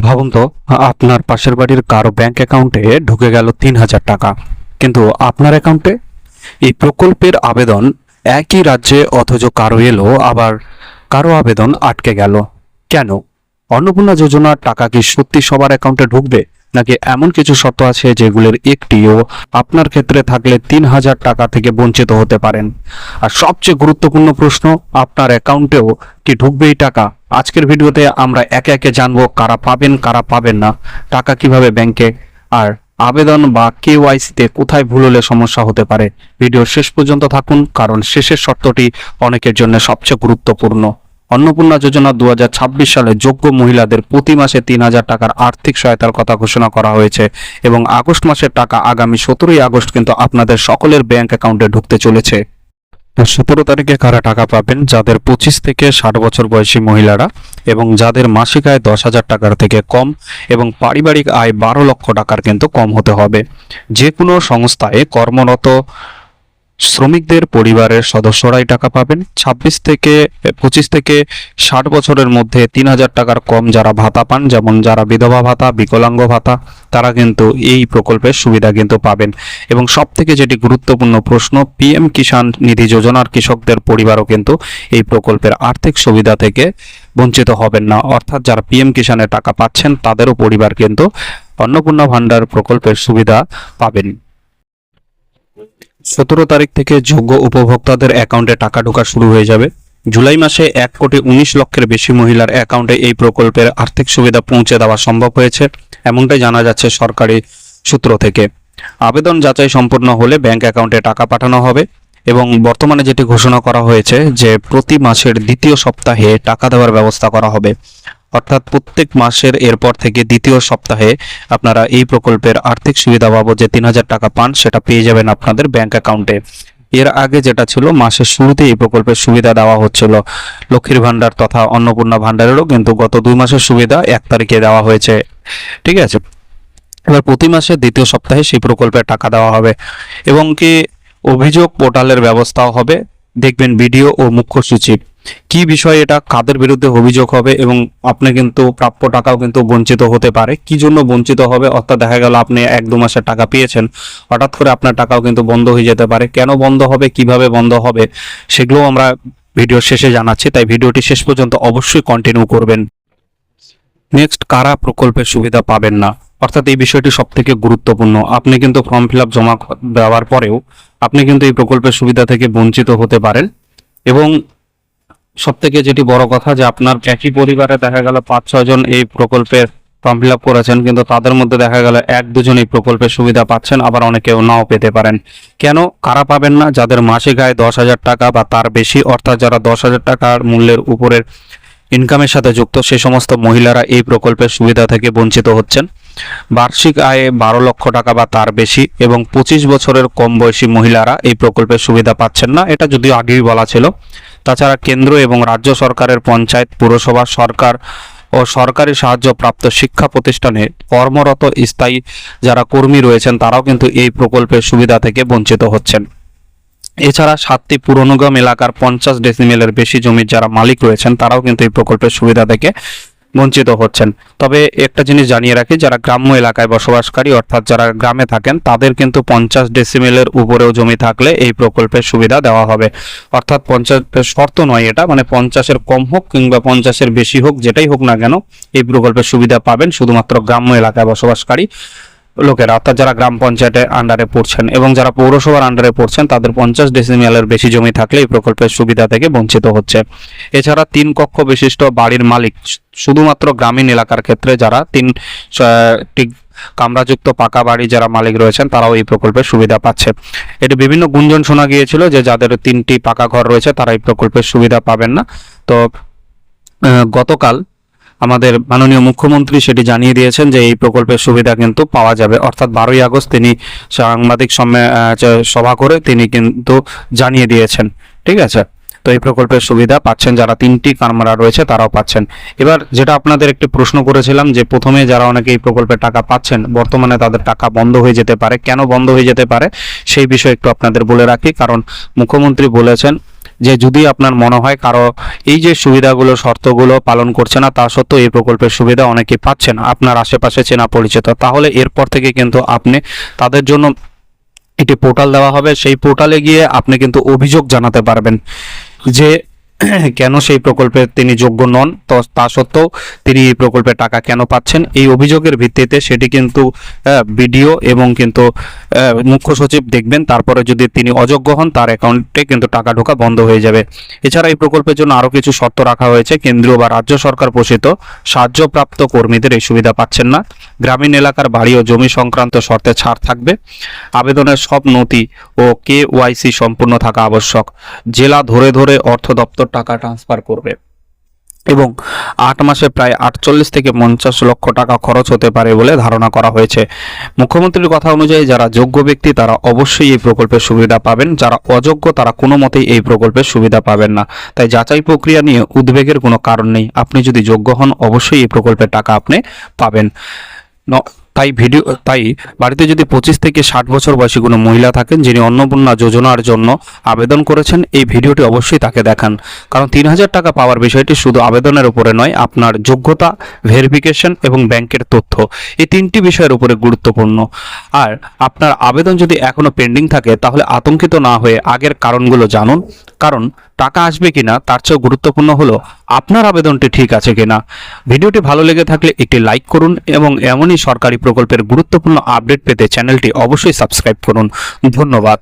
ভাবুন তো, আপনার পাশের বাড়ির কারো ব্যাংক অ্যাকাউন্টে ঢুকে গেল ৩,০০০ টাকা, কিন্তু আপনার অ্যাকাউন্টে এই প্রকল্পের আবেদন একই রাজ্যে, অথচ কারো এলো আবার কারো আবেদন আটকে গেল। কেন? অন্নপূর্ণা যোজনার টাকা কি সত্যি সবার অ্যাকাউন্টে ঢুকবে, নাকি এমন কিছু শর্ত আছে যেগুলোর একটিও আপনার ক্ষেত্রে থাকলে ৩,০০০ টাকা থেকে বঞ্চিত হতে পারেন? আর সবচেয়ে গুরুত্বপূর্ণ প্রশ্ন, আপনার অ্যাকাউন্টেও কি ঢুকবে এই টাকা? আজকের ভিডিওতে আমরা একে একে জানবো কারা পাবেন, কারা পাবেন না, টাকা কিভাবে ব্যাংকে, আর আবেদন বা কেওয়াইসিতে কোথায় ভুল হলে সমস্যা হতে পারে। ভিডিওর শেষ পর্যন্ত থাকুন, কারণ শেষের শর্তটি অনেকের জন্য সবচেয়ে গুরুত্বপূর্ণ। অন্নপূর্ণা যোজনা 2026 সালে যোগ্য মহিলাদের প্রতি মাসে 3,000 টাকার আর্থিক সহায়তার কথা ঘোষণা করা হয়েছে এবং আগস্ট মাসের টাকা আগামী 17ই আগস্ট কিন্তু আপনাদের সকলের ব্যাংক অ্যাকাউন্টে ঢুকতে চলেছে। 17 তারিখে কারা টাকা পাবেন? যাদের 25 থেকে 60 বছর বয়সী মহিলারা এবং যাদের মাসিক আয় 10,000 টাকার থেকে কম এবং পারিবারিক আয় 12 লক্ষ টাকার কিন্তু কম হতে হবে। যে কোনো সংস্থায় কর্মরত শ্রমিকদের পরিবারের সদস্যরাই টাকা পাবেন। 25 থেকে 60 বছরের মধ্যে 3,000 টাকার কম যারা ভাতা পান, যেমন যারা বিধবা ভাতা, বিকলাঙ্গ ভাতা, তারা কিন্তু এই প্রকল্পের সুবিধা কিন্তু পাবেন। এবং সব থেকে যেটি গুরুত্বপূর্ণ প্রশ্ন, পিএম কিষাণ নিধি যোজনার কৃষকদের পরিবারও কিন্তু এই প্রকল্পের আর্থিক সুবিধা থেকে বঞ্চিত হবেন না। অর্থাৎ যারা পিএম কিষাণের টাকা পাচ্ছেন তাদেরও পরিবার কিন্তু অন্নপূর্ণা ভান্ডার প্রকল্পের সুবিধা পাবেন। 17 তারিখ থেকে যোগ্য উপভোক্তাদের অ্যাকাউন্টে টাকা ঢোকা শুরু হয়ে যাবে। জুলাই মাসে 1,19,00,000-এর বেশি মহিলার অ্যাকাউন্টে এই প্রকল্পের আর্থিক সুবিধা পৌঁছে দেওয়া সম্ভব হয়েছে, এমনটাই জানা যাচ্ছে সরকারি সূত্র থেকে। আবেদন যাচাই সম্পূর্ণ হলে ব্যাংক অ্যাকাউন্টে টাকা পাঠানো হবে এবং বর্তমানে যেটি ঘোষণা করা হয়েছে যে প্রতি মাসের দ্বিতীয় সপ্তাহে টাকা দেওয়ার ব্যবস্থা করা হবে। অর্থাৎ প্রত্যেক মাসের এরপর থেকে দ্বিতীয় সপ্তাহে আপনারা এই প্রকল্পের আর্থিক সুবিধা বাবদ যে 3,000 টাকা পান সেটা পেয়ে যাবেন আপনাদের ব্যাংক অ্যাকাউন্টে। এর আগে যেটা ছিল, মাসের শুরুতে এই প্রকল্পের সুবিধা দেওয়া হচ্ছিল লক্ষ্মীর ভান্ডার তথা অন্নপূর্ণা ভান্ডারেরও, কিন্তু গত 2 মাসের সুবিধা 1 তারিখে দেওয়া হয়েছে। ঠিক আছে, এবার প্রতি মাসের দ্বিতীয় সপ্তাহে সেই প্রকল্পের টাকা দেওয়া হবে এবং কি অভিযোগ পোর্টালের ব্যবস্থাও হবে। দেখবেন ভিডিও ও মুখ্য সচিব কি বিষয়, এটা কাদের বিরুদ্ধে অভিযোগ হবে এবং আপনি কিন্তু প্রাপ্য টাকাও কিন্তু বঞ্চিত হতে পারে। কি জন্য বঞ্চিত হবে? অর্থাৎ দেখা গেল আপনি 1-2 মাসের টাকা পেয়েছেন, হঠাৎ করে আপনার টাকাও কিন্তু বন্ধ হয়ে যেতে পারে। কেন বন্ধ হবে, কিভাবে বন্ধ হবে, সেগুলো আমরা ভিডিওর শেষে জানাচ্ছি, তাই ভিডিওটি শেষ পর্যন্ত অবশ্যই কন্টিনিউ করবেন। নেক্সট, কারা প্রকল্পের সুবিধা পাবেন না, অর্থাৎ এই বিষয়টি সব থেকে গুরুত্বপূর্ণ। আপনি কিন্তু ফর্ম ফিল আপ জমা দেওয়ার পরেও আপনি কিন্তু এই প্রকল্পের সুবিধা থেকে বঞ্চিত হতে পারেন। এবং সব থেকে যেটি বড় কথা, যে আপনার একই পরিবারে দেখা গেল 5-6 জন এই প্রকল্পের ফর্ম ফিল আপ করেছেন, কিন্তু তাদের মধ্যে দেখা গেল 1-2 জন এই প্রকল্পের সুবিধা পাচ্ছেন, আবার অনেকেও নাও পেতে পারেন। কেন কারা পাবেন না? যাদের মাসিক আয় 10,000 টাকা বা তার বেশি, অর্থাৎ যারা 10,000 টাকার মূল্যের উপরের ইনকামের সাথে যুক্ত, সেই সমস্ত মহিলারা এই প্রকল্পের সুবিধা থেকে বঞ্চিত হচ্ছেন। বার্ষিক আয়ে 12 লক্ষ টাকা বা তার বেশি এবং 25 বছরের কম বয়সী মহিলারা এই প্রকল্পের সুবিধা পাচ্ছেন না, এটা যদিও আগেই বলা ছিল। তাছাড়া কেন্দ্র এবং রাজ্য সরকারের পঞ্চায়েত, পুরসভা, সরকার ও সরকারি সাহায্যপ্রাপ্ত শিক্ষা প্রতিষ্ঠানে কর্মরত স্থায়ী যারা কর্মী রয়েছেন তারাও কিন্তু এই প্রকল্পের সুবিধা থেকে বঞ্চিত হচ্ছেন। এছাড়া 7টি পুরনোগ্রাম এলাকার 50 ডেসিমেলের বেশি জমির যারা মালিক রয়েছেন তারাও কিন্তু এই প্রকল্পের সুবিধা থেকে বঞ্চিত হচ্ছেন। তবে একটা জিনিস জানিয়ে রাখি, যারা গ্রাম্য এলাকায় বসবাসকারী, অর্থাৎ যারা গ্রামে থাকেন, তাদের কিন্তু 50 ডেসিমেলের উপরেও জমি থাকলে এই প্রকল্পের সুবিধা দেওয়া হবে। অর্থাৎ 50 শর্ত নয় এটা, মানে 50-এর কম হোক কিংবা 50-এর বেশি হোক, যেটাই হোক না কেন এই প্রকল্পের সুবিধা পাবেন শুধুমাত্র গ্রাম্য এলাকায় বসবাসকারী লোকেরা, অর্থাৎ যারা গ্রাম পঞ্চায়েতের আন্ডারে পড়ছেন এবং যারা পৌরসভার আন্ডারে পড়ছেন তাদের 50 ডেসিমেলের বেশি জমি থাকলে এই প্রকল্পের সুবিধা থেকে বঞ্চিত হচ্ছে। এছাড়া 3 কক্ষ বিশিষ্ট বাড়ির মালিক, শুধুমাত্র গ্রামীণ এলাকার ক্ষেত্রে যারা 3টি কামরাযুক্ত পাকা বাড়ি যারা মালিক রয়েছেন তারাও এই প্রকল্পের সুবিধা পাচ্ছে। এটি বিভিন্ন গুঞ্জন শোনা গিয়েছিল যে যাদের 3টি পাকা ঘর রয়েছে তারা এই প্রকল্পের সুবিধা পাবেন না। তো গতকাল আমাদের মাননীয় মুখ্যমন্ত্রী সেটি জানিয়ে দিয়েছেন যে এই প্রকল্পের সুবিধা কিন্তু পাওয়া যাবে। অর্থাৎ 12ই আগস্ট তিনি সাংবাদিক সভা করে তিনি কিন্তু জানিয়ে দিয়েছেন। ঠিক আছে, তো এই প্রকল্পের সুবিধা পাচ্ছেন যারা 3টি কামরা রয়েছে তারাও পাচ্ছেন। এবার যেটা আপনাদের একটি প্রশ্ন করেছিলাম যে প্রথমে যারা অনেকে এই প্রকল্পের টাকা পাচ্ছেন, বর্তমানে তাদের টাকা বন্ধ হয়ে যেতে পারে, কেন বন্ধ হয়ে যেতে পারে সেই বিষয়ে একটু আপনাদের বলে রাখি। কারণ মুখ্যমন্ত্রী বলেছেন যে যদি আপনার মনে হয় কারো এই যে সুবিধাগুলো শর্তগুলো পালন করছে না তা সত্ত্বেও এই প্রকল্পের সুবিধা অনেকেই পাচ্ছেন আপনার আশেপাশে চেনা পরিচিত, তাহলে এরপর থেকে কিন্তু আপনি তাদের জন্য একটি পোর্টাল দেওয়া হবে। সেই পোর্টালে গিয়ে আপনি কিন্তু অভিযোগ জানাতে পারবেন যে কেন সেই প্রকল্পে তিনি যোগ্য নন, তো তা সত্ত্বেও তিনি এই প্রকল্পের টাকা কেন পাচ্ছেন। এই অভিযোগের ভিত্তিতে সেটি কিন্তু বিডিও এবং কিন্তু মুখ্য সচিব দেখবেন, তারপরে যদি তিনি অযোগ্য হন তার অ্যাকাউন্টে কিন্তু টাকা ঢোকা বন্ধ হয়ে যাবে। এছাড়া এই প্রকল্পের জন্য আরও কিছু শর্ত রাখা হয়েছে। কেন্দ্রীয় বা রাজ্য সরকার পোষিত সাহায্যপ্রাপ্ত কর্মীদের এই সুবিধা পাচ্ছেন না। গ্রামীণ এলাকার বাড়ি ও জমি সংক্রান্ত শর্তে ছাড় থাকবে। আবেদনের সব নথি ও কেওয়াইসি সম্পূর্ণ থাকা আবশ্যক। জেলা ধরে ধরে অর্থ দপ্তর টাকা ট্রান্সফার করবে এবং 8 মাসে প্রায় 48 থেকে 50 লক্ষ টাকা খরচ হতে পারে বলে ধারণা করা হয়েছে। মুখ্যমন্ত্রীর কথা অনুযায়ী যারা যোগ্য ব্যক্তি তারা অবশ্যই এই প্রকল্পের সুবিধা পাবেন, যারা অযোগ্য তারা কোনো মতেই এই প্রকল্পের সুবিধা পাবেন না। তাই যাচাই প্রক্রিয়া নিয়ে উদ্বেগের কোনো কারণ নেই। আপনি যদি যোগ্য হন অবশ্যই এই প্রকল্পের টাকা আপনি পাবেন। তাই বাড়িতে যদি 25 থেকে 60 বছর বয়সী কোনো মহিলা থাকেন যিনি অন্নপূর্ণা যোজনার জন্য আবেদন করেছেন, এই ভিডিওটি অবশ্যই তাকে দেখান। কারণ 3000 টাকা পাওয়ার বিষয়টি শুধু আবেদনের উপরে নয়, আপনার যোগ্যতা, ভেরিফিকেশন এবং ব্যাংকের তথ্য, এই 3টি বিষয়ের উপরে গুরুত্বপূর্ণ। আর আপনার আবেদন যদি এখনো পেন্ডিং থাকে তাহলে আতঙ্কিত না হয়ে আগের কারণগুলো জানুন। কারণ টাকা আসবে কিনা তার চেয়েও গুরুত্বপূর্ণ হলো আপনার আবেদনটি ঠিক আছে কিনা। ভিডিওটি ভালো লেগে থাকলে একটি লাইক করুন এবং এমনই সরকারি প্রকল্পের গুরুত্বপূর্ণ আপডেট পেতে চ্যানেলটি অবশ্যই সাবস্ক্রাইব করুন। ধন্যবাদ।